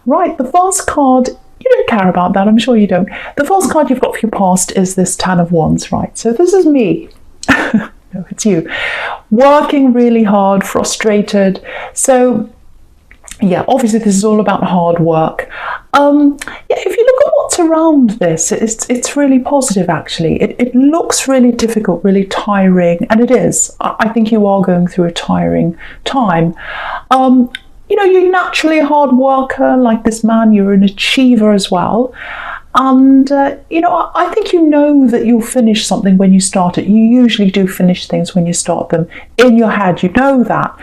Right, the first card, you don't care about that, I'm sure you don't. The first card you've got for your past is this Ten of Wands, right? So this is me. No, it's you. Working really hard, frustrated. So, yeah, obviously this is all about hard work. Yeah, if you look at what's around this, it's really positive, actually. It looks really difficult, really tiring, and it is. I think you are going through a tiring time. You know, you're naturally a hard worker, like this man. You're an achiever as well. And, you know, I think you know that you'll finish something when you start it. You usually do finish things when you start them. In your head, you know that.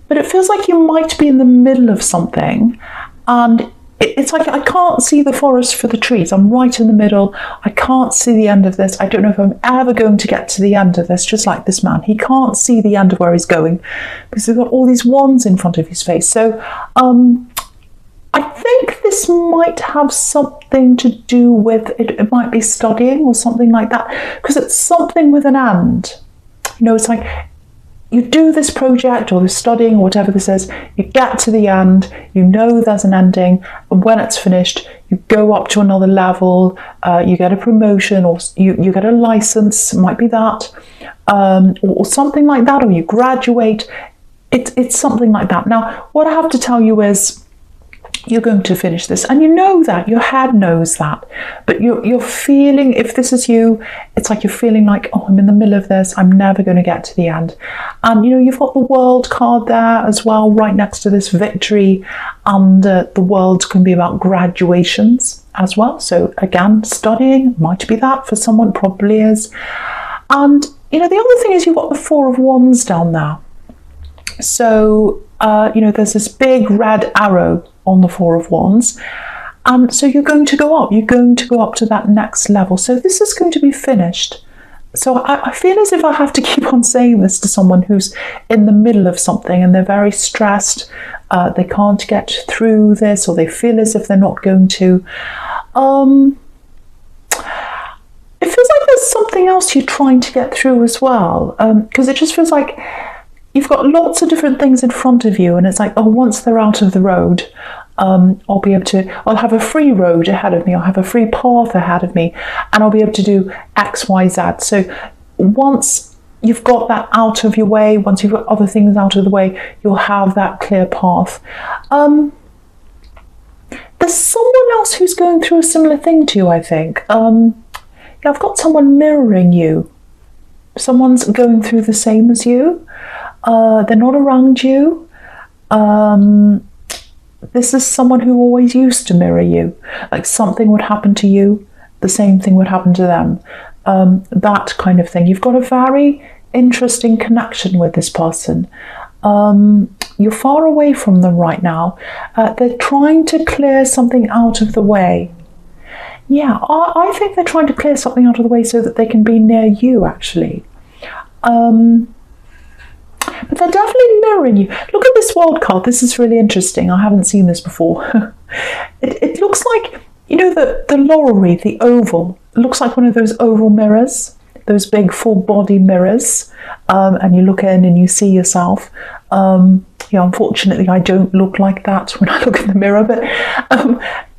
But it feels like you might be in the middle of something, and it's like I can't see the forest for the trees. I'm right in the middle. I can't see the end of this. I don't know if I'm ever going to get to the end of this, just like this man. He can't see the end of where he's going because he's got all these wands in front of his face. So I think this might have something to do with, it might be studying or something like that, because it's something with an and. You know, it's like you do this project or this studying or whatever this is, you get to the end, you know there's an ending, and when it's finished, you go up to another level, you get a promotion, or you get a license, might be that, or something like that, or you graduate. It's something like that. Now, what I have to tell you is, you're going to finish this, and you know that, your head knows that, but you're feeling, if this is you, it's like you're feeling like, oh, I'm in the middle of this, I'm never going to get to the end. And you know, you've got the World card there as well, right next to this victory, and the World can be about graduations as well. So again, studying might be that for someone, probably is. And you know, the other thing is you've got the Four of Wands down there. So you know, there's this big red arrow on the Four of Wands, and so you're going to go up, to that next level. So this is going to be finished. So I feel as if I have to keep on saying this to someone who's in the middle of something and they're very stressed, they can't get through this, or they feel as if they're not going to. It feels like there's something else you're trying to get through as well, because it just feels like you've got lots of different things in front of you, and it's like, oh, once they're out of the road, I'll have a free road ahead of me, I'll have a free path ahead of me, and I'll be able to do X, Y, Z. So once you've got that out of your way, once you've got other things out of the way, you'll have that clear path. There's someone else who's going through a similar thing to you, I think. I've got someone mirroring you. Someone's going through the same as you. They're not around you. This is someone who always used to mirror you. Like something would happen to you, the same thing would happen to them. That kind of thing. You've got a very interesting connection with this person. You're far away from them right now. They're trying to clear something out of the way. Yeah, I think they're trying to clear something out of the way so that they can be near you, actually. But they're definitely mirroring you. Look at this World card. This is really interesting. I haven't seen this before. It looks like, you know, the laurel wreath, the oval. It looks like one of those oval mirrors, those big full body mirrors. And you look in and you see yourself. Yeah, unfortunately, I don't look like that when I look in the mirror. But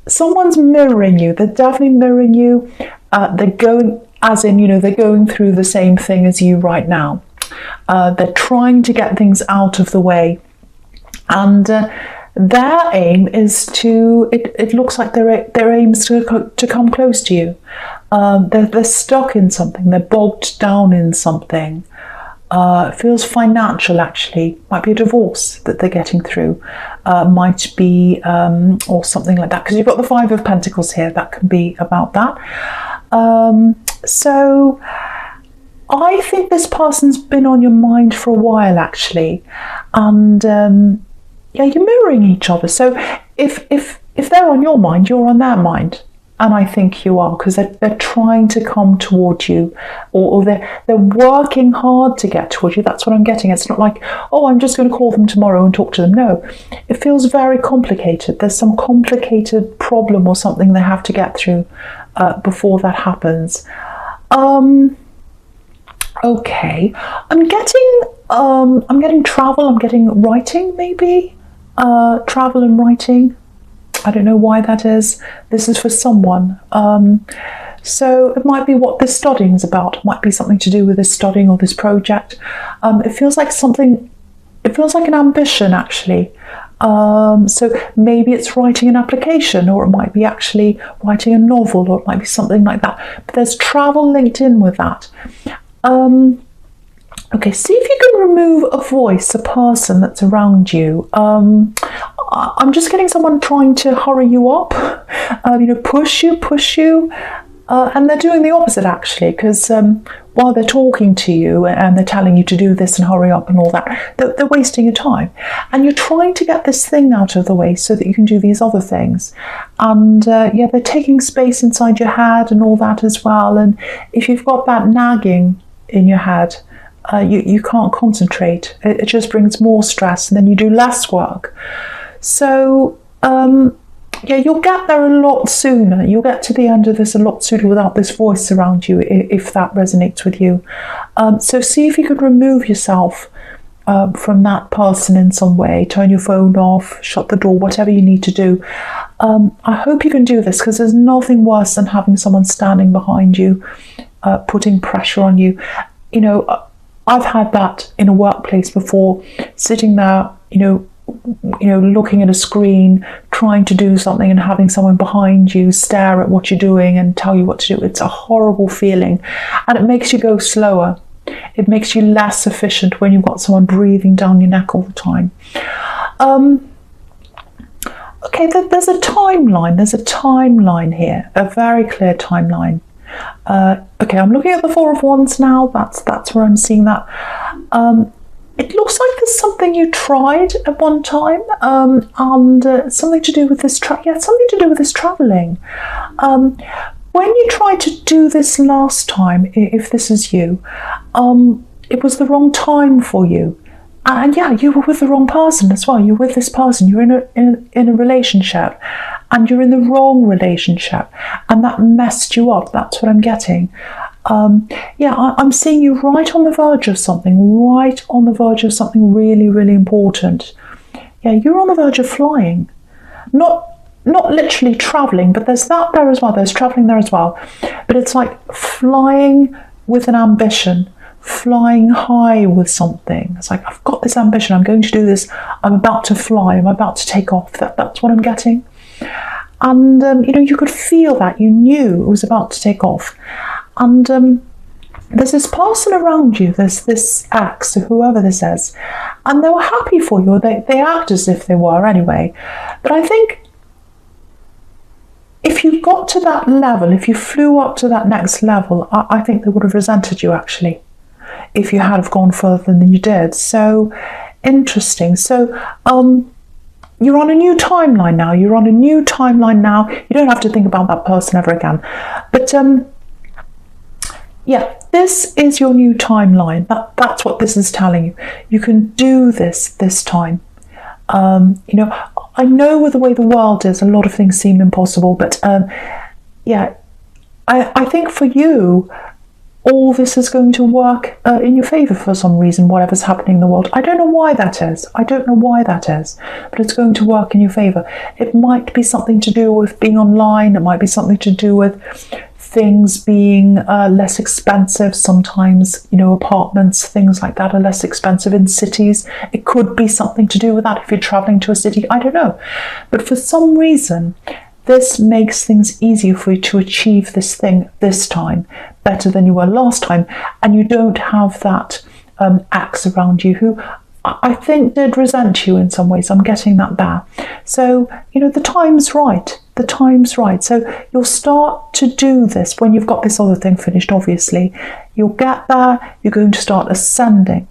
someone's mirroring you. They're definitely mirroring you. They're going, as in, you know, they're going through the same thing as you right now. They're trying to get things out of the way, and their aim is to, it looks like their aim is to come close to you. They're stuck in something, they're bogged down in something. It feels financial, actually. Might be a divorce that they're getting through, might be, or something like that, because you've got the Five of Pentacles here. That can be about that. So I think this person's been on your mind for a while, actually, and yeah, you're mirroring each other. So if they're on your mind, you're on their mind, and I think you are, because they're trying to come towards you, or they're working hard to get towards you. That's what I'm getting. It's not like, oh, I'm just going to call them tomorrow and talk to them. No, it feels very complicated. There's some complicated problem or something they have to get through before that happens. Okay, I'm getting travel, I'm getting writing, maybe, travel and writing. I don't know why that is. This is for someone. So it might be what this studying is about. It might be something to do with this studying or this project. It feels like an ambition, actually. So maybe it's writing an application, or it might be actually writing a novel, or it might be something like that. But there's travel linked in with that. Okay, see if you can remove a voice, a person that's around you. I'm just getting someone trying to hurry you up, push you. And they're doing the opposite, actually, because while they're talking to you and they're telling you to do this and hurry up and all that, they're wasting your time. And you're trying to get this thing out of the way so that you can do these other things. And they're taking space inside your head and all that as well. And if you've got that nagging in your head, you can't concentrate. It just brings more stress, and then you do less work. So, you'll get there a lot sooner. You'll get to the end of this a lot sooner without this voice around you, if that resonates with you. So see if you could remove yourself from that person in some way. Turn your phone off, shut the door, whatever you need to do. I hope you can do this, because there's nothing worse than having someone standing behind you, putting pressure on you. I've had that in a workplace before, sitting there, looking at a screen, trying to do something, and having someone behind you stare at what you're doing and tell you what to do. It's a horrible feeling, and it makes you go slower. It makes you less efficient when you've got someone breathing down your neck all the time. Okay, there's a timeline. There's a timeline here, a very clear timeline. Okay, I'm looking at the Four of Wands now. That's where I'm seeing that. It looks like there's something you tried at one time, and something to do with this. Something to do with this traveling. When you tried to do this last time, if this is you, it was the wrong time for you. And you were with the wrong person as well. You're with this person. You're in a relationship, and you're in the wrong relationship, and that messed you up. That's what I'm getting. I'm seeing you right on the verge of something really, really important. Yeah, you're on the verge of flying. Not literally traveling, but there's that there as well. There's traveling there as well. But it's like flying with an ambition, flying high with something. It's like, I've got this ambition. I'm going to do this. I'm about to fly. I'm about to take off. That's what I'm getting. And, you could feel that. You knew it was about to take off. And there's this person around you, there's this ex, or whoever this is, and they were happy for you. They act as if they were anyway. But I think if you got to that level, if you flew up to that next level, I think they would have resented you, actually, if you had have gone further than you did. So interesting. So you're on a new timeline now. You don't have to think about that person ever again. But this is your new timeline. That's what this is telling you. You can do this time. I know with the way the world is, a lot of things seem impossible, but I think for you, all this is going to work in your favour for some reason, whatever's happening in the world. I don't know why that is, but it's going to work in your favour. It might be something to do with being online. It might be something to do with things being less expensive. Sometimes, apartments, things like that are less expensive in cities. It could be something to do with that if you're travelling to a city. I don't know. But for some reason, this makes things easier for you to achieve this thing this time, better than you were last time. And you don't have that axe around you who I think did resent you in some ways. I'm getting that there. So, the time's right. So you'll start to do this when you've got this other thing finished, obviously. You'll get there. You're going to start ascending.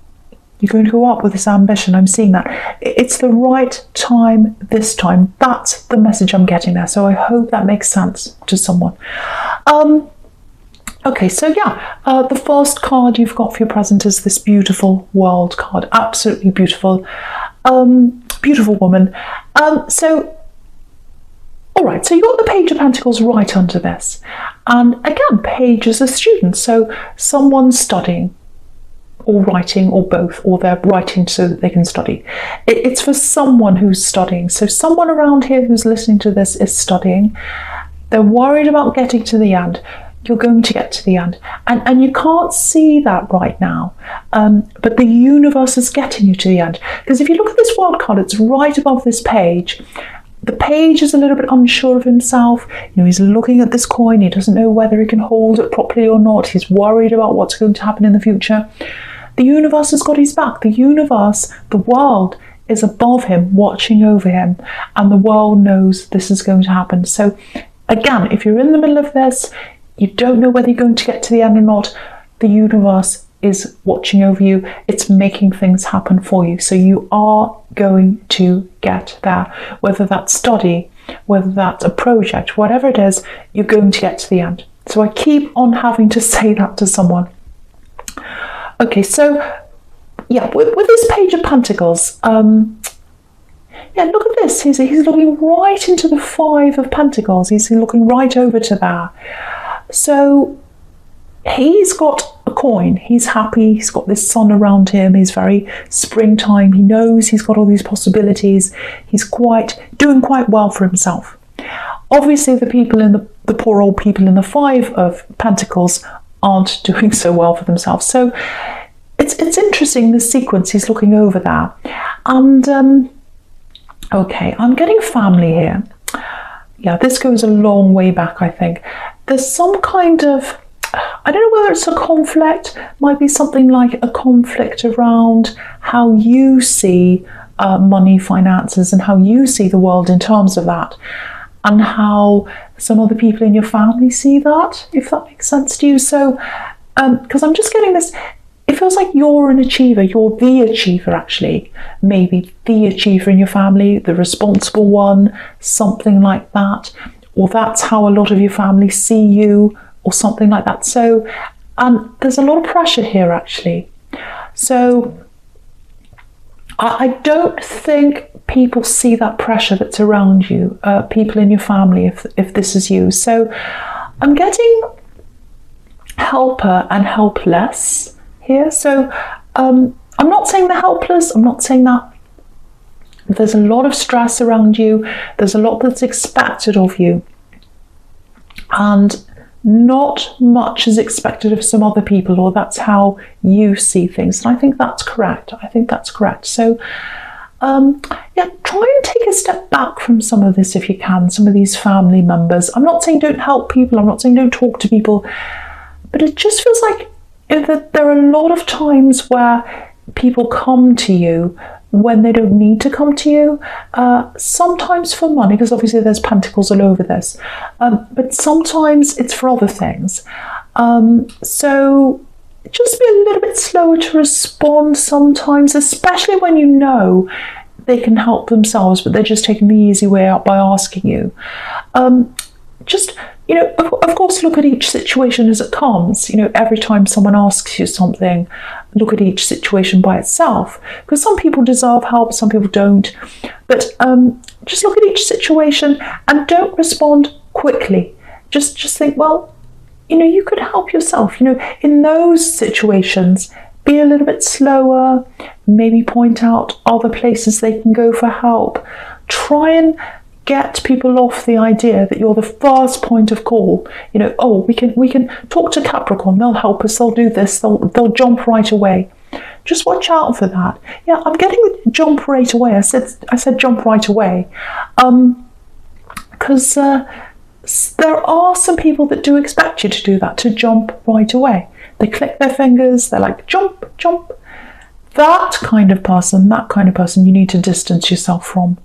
You're going to go up with this ambition. I'm seeing that. It's the right time this time. That's the message I'm getting there. So I hope that makes sense to someone. Okay, so the first card you've got for your present is this beautiful World card. Absolutely beautiful. Beautiful woman. All right, so you got the Page of Pentacles right under this. And again, Page is a student. So someone's studying, or writing, or both, or they're writing so that they can study. It's for someone who's studying. So someone around here who's listening to this is studying. They're worried about getting to the end. You're going to get to the end. And you can't see that right now. But the universe is getting you to the end. Because if you look at this world card, it's right above this page. The page is a little bit unsure of himself. He's looking at this coin. He doesn't know whether he can hold it properly or not. He's worried about what's going to happen in the future. The universe has got his back. The universe, the world, is above him, watching over him. And the world knows this is going to happen. So again, if you're in the middle of this, you don't know whether you're going to get to the end or not, the universe is watching over you. It's making things happen for you. So you are going to get there. Whether that's study, whether that's a project, whatever it is, you're going to get to the end. So I keep on having to say that to someone. Okay, so yeah, with this Page of Pentacles, yeah, look at this. He's looking right into the Five of Pentacles. He's looking right over to there. So he's got a coin. He's happy. He's got this sun around him. He's very springtime. He knows he's got all these possibilities. He's doing quite well for himself. Obviously, the people in the poor old people in the Five of Pentacles aren't doing so well for themselves. So it's interesting, the sequence. He's looking over there. And okay, I'm getting family here. Yeah, this goes a long way back, I think. There's some kind of, I don't know whether it's a conflict, might be something like a conflict around how you see money, finances, and how you see the world in terms of that, and how some other people in your family see that, if that makes sense to you. So, because I'm just getting this, it feels like you're an achiever, you're the achiever actually, maybe the achiever in your family, the responsible one, something like that, or that's how a lot of your family see you, or something like that. So there's a lot of pressure here actually. So I don't think people see that pressure that's around you, people in your family, if this is you. So I'm getting helper and helpless here. So I'm not saying they're helpless. I'm not saying that. There's a lot of stress around you. There's a lot that's expected of you. And not much is expected of some other people, or that's how you see things. And I think that's correct. So yeah, try and take a step back from some of this if you can, some of these family members. I'm not saying don't help people. I'm not saying don't talk to people. But it just feels like there are a lot of times where people come to you when they don't need to come to you, sometimes for money, because obviously there's pentacles all over this, but sometimes it's for other things. So just be a little bit slower to respond sometimes, especially when you know they can help themselves, but they're just taking the easy way out by asking you. Just, of course, look at each situation as it comes. Every time someone asks you something, look at each situation by itself, because some people deserve help, some people don't. But just look at each situation and don't respond quickly. Just think, well, you could help yourself. In those situations, be a little bit slower, maybe point out other places they can go for help. Try and get people off the idea that you're the first point of call. Oh, we can talk to Capricorn, they'll help us, they'll do this, they'll jump right away. Just watch out for that. Yeah, I'm getting jump right away. I said jump right away. Because there are some people that do expect you to do that, to jump right away. They click their fingers, they're like, jump, jump. That kind of person, you need to distance yourself from.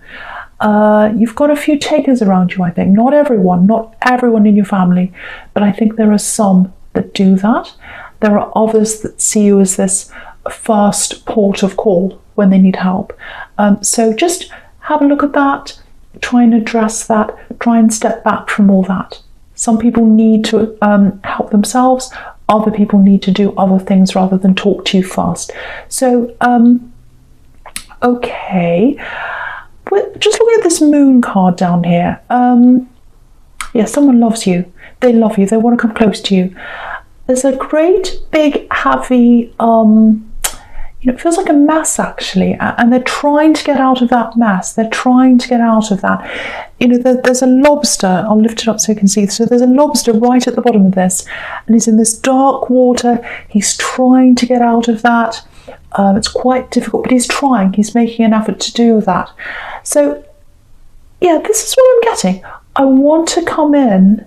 You've got a few takers around you, I think. Not everyone in your family, but I think there are some that do that. There are others that see you as this first port of call when they need help. So just have a look at that, try and address that, try and step back from all that. Some people need to help themselves, other people need to do other things rather than talk to you first. So, okay. Just looking at this moon card down here. Yeah, someone loves you. They love you. They want to come close to you. There's a great, big, heavy it feels like a mess actually, and they're trying to get out of that mess. They're trying to get out of that. There's a lobster. I'll lift it up so you can see. So there's a lobster right at the bottom of this, and he's in this dark water. He's trying to get out of that. It's quite difficult, but he's trying. He's making an effort to do that. So, yeah, this is what I'm getting. I want to come in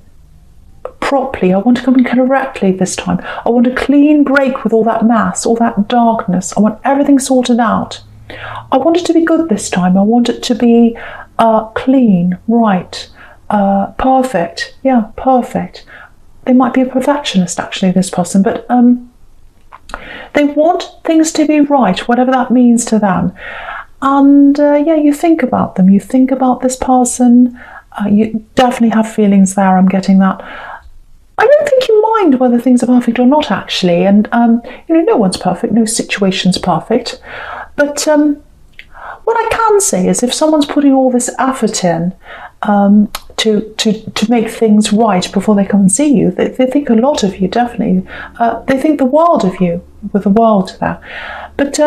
properly. I want to come in correctly this time. I want a clean break with all that mass, all that darkness. I want everything sorted out. I want it to be good this time. I want it to be clean, right, perfect. Yeah, perfect. They might be a perfectionist, actually, this person, but they want things to be right, whatever that means to them. And yeah, you think about them. You think about this person. You definitely have feelings there. I'm getting that. I don't think you mind whether things are perfect or not, actually. And, no one's perfect. No situation's perfect. But what I can say is if someone's putting all this effort in to make things right before they come and see you, they think a lot of you, definitely. They think the world of you, with the world there. But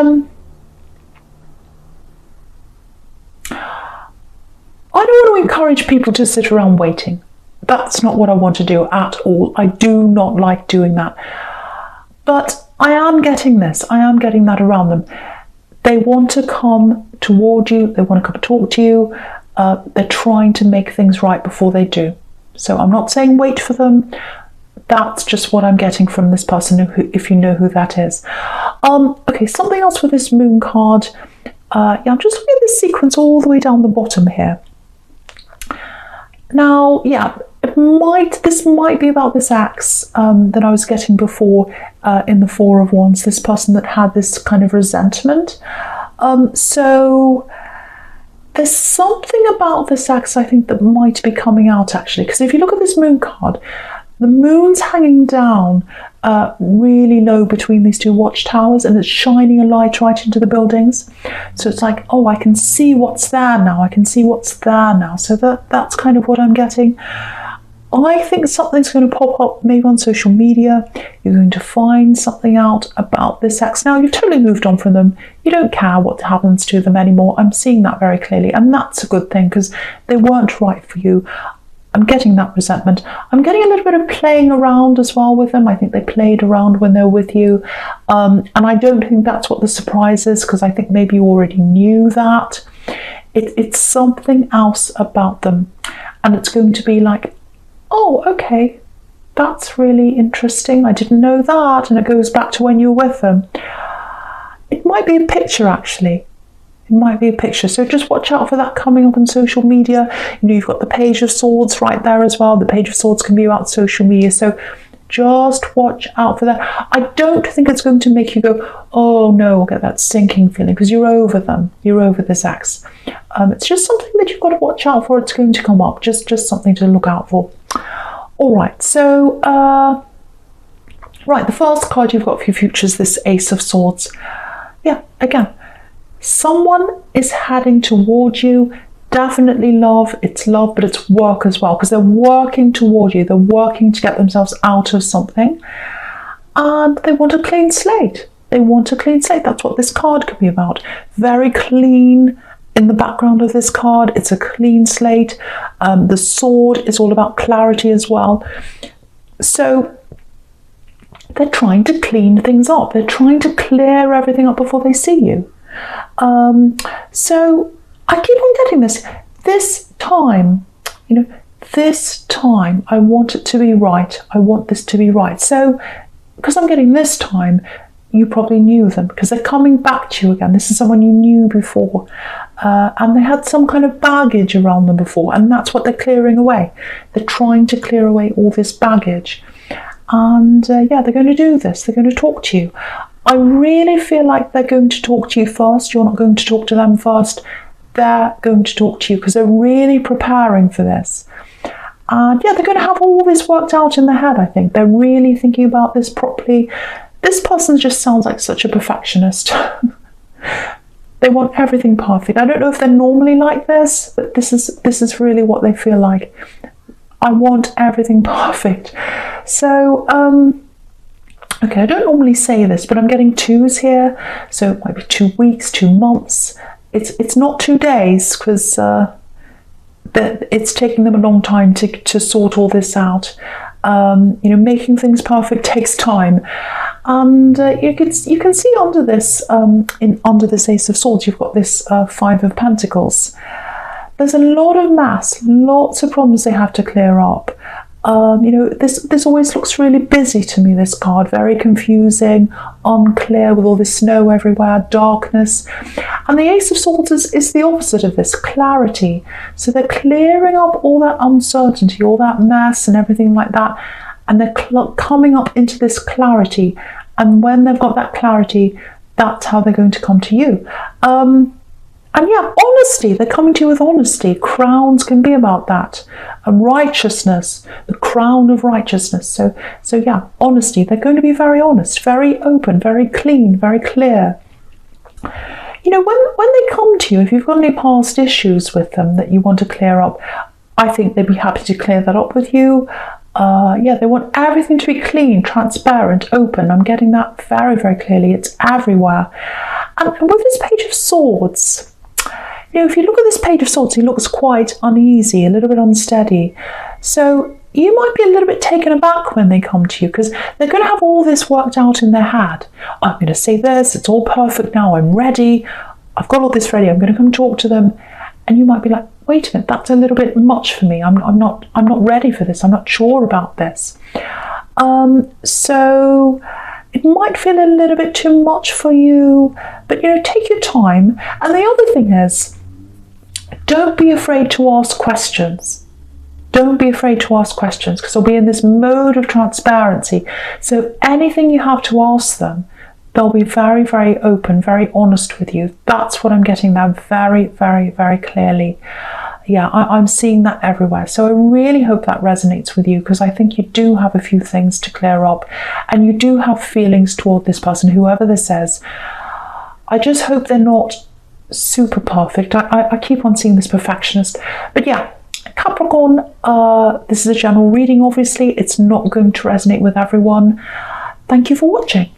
I don't want to encourage people to sit around waiting. That's not what I want to do at all. I do not like doing that. But I am getting this. I am getting that around them. They want to come toward you. They want to come talk to you. They're trying to make things right before they do. So I'm not saying wait for them. That's just what I'm getting from this person, if you know who that is. Okay, something else with this moon card. Yeah, I'm just looking at this sequence all the way down the bottom here. Now, yeah, this might be about this ex that I was getting before in the Four of Wands, this person that had this kind of resentment. So there's something about this ex, I think, that might be coming out, actually, because if you look at this moon card, the moon's hanging down really low between these two watchtowers, and it's shining a light right into the buildings. So it's like, oh, I can see what's there now. I can see what's there now. So that's kind of what I'm getting. I think something's going to pop up maybe on social media. You're going to find something out about this ex. Now, you've totally moved on from them. You don't care what happens to them anymore. I'm seeing that very clearly. And that's a good thing because they weren't right for you. I'm getting that resentment. I'm getting a little bit of playing around as well with them. I think they played around when they were with you. And I don't think that's what the surprise is, because I think maybe you already knew that. It's something else about them. And it's going to be like, oh, okay, that's really interesting. I didn't know that. And it goes back to when you were with them. It might be a picture, actually. It might be a picture. So just watch out for that coming up on social media. You've got the Page of Swords right there as well. The Page of Swords can be about social media. So just watch out for that. I don't think it's going to make you go, oh no, I'll get that sinking feeling, because you're over them. You're over this ex. It's just something that you've got to watch out for. It's going to come up. Just something to look out for. All right. So, right, the first card you've got for your future is this Ace of Swords. Yeah, again, someone is heading towards you. Definitely love, but it's work as well, because they're working toward you. They're working to get themselves out of something, and they want a clean slate. They want a clean slate. That's what this card could be about. Very clean. In the background of this card, it's a clean slate. The sword is all about clarity as well. So they're trying to clean things up. They're trying to clear everything up before they see you. So I keep on getting this. This time, this time, I want it to be right. I want this to be right. So because I'm getting this time, you probably knew them, because they're coming back to you again. This is someone you knew before. And they had some kind of baggage around them before, and that's what they're clearing away. They're trying to clear away all this baggage. And yeah, they're going to do this. They're going to talk to you. I really feel like they're going to talk to you first. You're not going to talk to them first. They're going to talk to you, because they're really preparing for this. And yeah, they're going to have all this worked out in their head, I think. They're really thinking about this properly. This person just sounds like such a perfectionist. They want everything perfect. I don't know if they're normally like this, but this is really what they feel like. I want everything perfect. So Okay, I don't normally say this, but I'm getting 2s here, so it might be 2 weeks, 2 months. It's not 2 days, because it's taking them a long time to sort all this out. Making things perfect takes time, and you can see under this under this Ace of Swords, you've got this 5 of Pentacles. There's a lot of mass, lots of problems they have to clear up. This always looks really busy to me, this card, very confusing, unclear, with all this snow everywhere, darkness. And the Ace of Swords is the opposite of this, clarity. So they're clearing up all that uncertainty, all that mess and everything like that, and they're coming up into this clarity. And when they've got that clarity, that's how they're going to come to you. And yeah, honesty, they're coming to you with honesty. Crowns can be about that. And righteousness, the crown of righteousness. So yeah, honesty, they're going to be very honest, very open, very clean, very clear. When they come to you, if you've got any past issues with them that you want to clear up, I think they'd be happy to clear that up with you. They want everything to be clean, transparent, open. I'm getting that very, very clearly. It's everywhere. And with this Page of Swords, if you look at this Page of Swords, he looks quite uneasy, a little bit unsteady. So you might be a little bit taken aback when they come to you, because they're going to have all this worked out in their head. I'm going to say this, it's all perfect now, I'm ready, I've got all this ready, I'm going to come talk to them. And you might be like, wait a minute, that's a little bit much for me. I'm not ready for this. I'm not sure about this. So it might feel a little bit too much for you, but take your time. And the other thing is, don't be afraid to ask questions. Don't be afraid to ask questions, because they'll be in this mode of transparency. So anything you have to ask them, they'll be very, very open, very honest with you. That's what I'm getting there very, very, very clearly. Yeah, I'm seeing that everywhere. So I really hope that resonates with you, because I think you do have a few things to clear up, and you do have feelings toward this person, whoever this is. I just hope they're not super perfect. I keep on seeing this perfectionist. But yeah, Capricorn, this is a general reading, obviously. It's not going to resonate with everyone. Thank you for watching.